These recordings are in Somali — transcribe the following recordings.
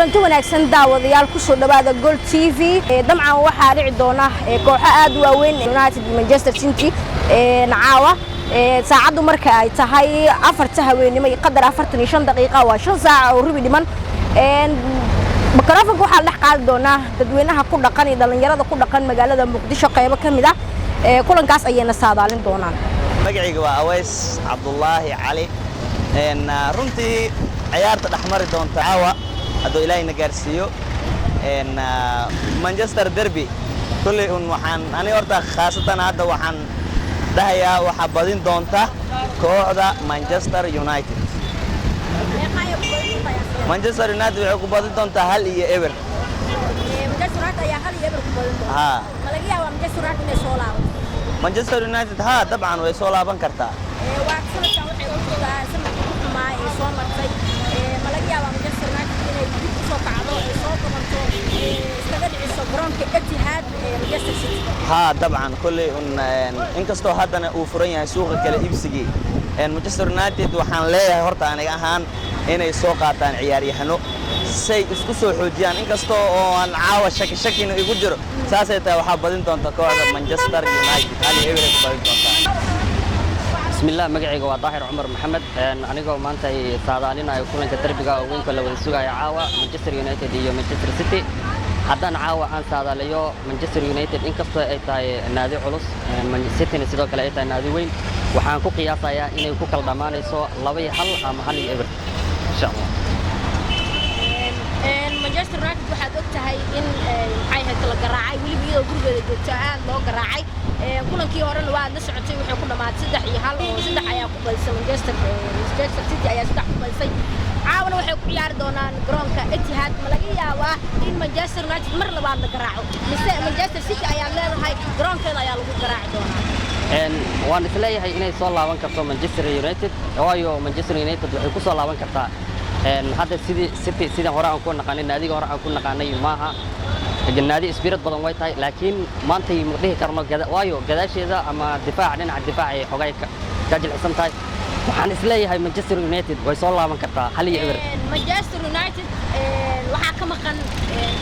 kulanti wanaagsan daawadayaal ku soo dhawaada Gold TV damcan waxa dhici doona kooxo aad u waaweyn United Manchester City nacaawa saacadu marka ay tahay 4 haweenimo qadar 45 daqiiqo waa 5 saac oo rubi dhiman makarafanka waxa la qaadi doona dadweynaha ku dhaqan iyo dhalinyarada ku dhaqan magaalada Muqdisho qaybo kamid ah kulankaas ayayna saadaalin doonaan magacayga waa Aways Cabdullaahi Cali runtii ciyaarta dhaxmari doonta caawa haduu Ilaahay na gaarsiiyo Manchester Derby kulli waxaan ani horta khaasatan hadda waxaan dhahayaa waxa badin doonta kooxda Manchester United Manchester United waxay ku badin doontaa 1 iyo eber Manchester United ayaa 1 iyo eber ku badin doonta ha malaga yaabaa Manchester United inay soo laabato Manchester United ha dabcan way soo laaban kartaa waa sanadkan waxay u socdaa sanadkii ugu xumaa ee soo martay malaga yaabaa Manchester United inay dib u soo kacdo ee soo qabanto iskaga dhiciso garoonka Etihad Manchester City ha dabcan kulli inkastoo haddana uu furan yahay suuqa kala iibsigii Manchester United waxaan leeyahay horta aniga ahaan inay soo qaataan ciyaaryahano say isku soo xoojiyaan inkastoo oo aan caawa shakina igu jiro saasay tahay waxa badin doonta kooxda Manchester United hal eber ku badin doonta bismillah magacayga waa Daahir Umar Maxamed anigoo maanta saadaalinayo kulanka derbiga oo weynka la wada sugayo caawa Manchester United iyo Manchester City haddana caawa aan saadaalayo Manchester United inkastoo ay tahay naadi culus Manchester City sidoo kale ay tahay naadi weyn waxaan ku qiyaasayaa inay ku kala dhamaanayso 2-1 ama 1 eber insha Allah Manchester United waxaad ogtahay in ay hay kala garaacay waliba iyadoo gurigeeda joogta aad loo garaacay kulankii horena waa la socotay wuxuu ku dhamaatay 3-1 oo 3 ayaa ku badisay Manchester City ayaa 3 ku badisay caawana waxay ku ciyaari doonaan garoonka Etihad ma laga yaabaa in Manchester United mar labaad la garaaco mise Manchester City ayaa leedahay garoonkeeda ayaa lagu garaaci doonaa waan isleeyahay inay soo laaban karto Manchester United waayo Manchester United waxay ku soo laaban kartaa hadda City hore aan ku naqaanay naadiga hore aan ku naqaanay maaha naadi isbiirad badan way tahay laakiin maanta ma dhihi karno waayo gadaasheeda ama difaac dhinaca difaac ay xogay ka jilicsan tahay waxaan isleeyahay Manchester United way soo laaban kartaa 1 iyo eber Manchester United waxa ka maqan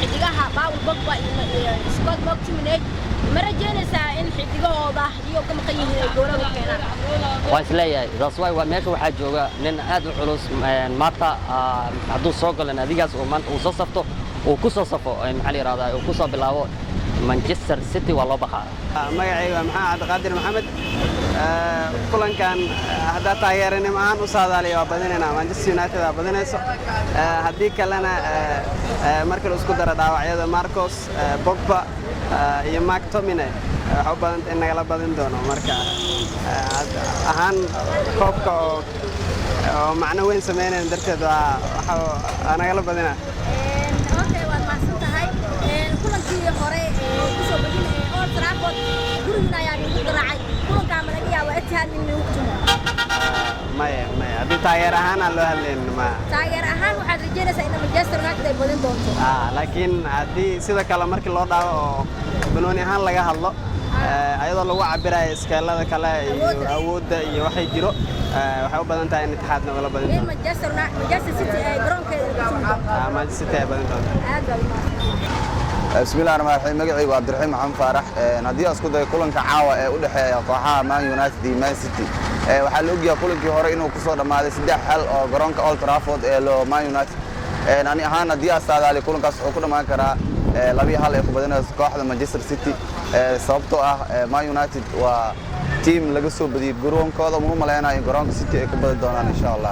xidigaha Paul Pogba iyo Scott McTominay marajeynaysa in xidigahooda iyo ka maqan yihiin goolada keenan waan isleeyahay that's why meesha waxa jooga nin aad u culus maanta hadduu soo galo naadigaas oo maanta uu soo safto oo ku soo safo maxaa la yiraahdaa oo ku soo bilaabo Manchester City waa loo baqaa magacayga Maxamed Qaadir Maxamed kulankan hadda taageeranimo aan u saadaaliyo waa badinayna Manchester United waa badinayso haddii kalena marka la isku daro dhaawacyada Marcos Pogba iyo McTominay waxa u badan in nagala badin doono marka ahaan koobka oo macno weyn sameynayna darteed waxa nagala badina okay waad maasantahay kulankii hore ku soo badinay Old Trafford guriga ayaa lagu garaacay kulanka ma laga yaabo Etihad inuu ku tumo maya haddii taageer ahaan aan loo hadlayn ma taageer ahaan waxaad rajeynaysaa in Manchester United ay badin doonto laakiin haddii sida kale markii loo dhaao oo banooni ahaan laga hadlo ayadoo lagu cabirayo iskaalada kale iyo awoodda iyo waxay jiro waxay u badan tahay in Etihad nagala badin doonto Manchester City ay garoonkeeda ku tumo Manchester City ay badin doonto aad baa بسم الله الرحمن الرحيم magacaygu waa Abdulrahim Maxamed Faarax hadii aan isku dayo kulanka caawa ee u dhaxeeya kooxaha Man United iyo Man City waxa la ogyahay kulankii hore inuu ku soo dhamaaday 3-1 oo garoonka Old Trafford ee loo Man United ani ahaan hadii aan saadaali kulankaas oo ku dhamaan karaa 2-1 ay ku badinayso kooxda Manchester City sababtoo ah Man United waa team laga soo badiyay garoonkooda ma maleynaayo garoonka City ay ku badin doonaan insha Allah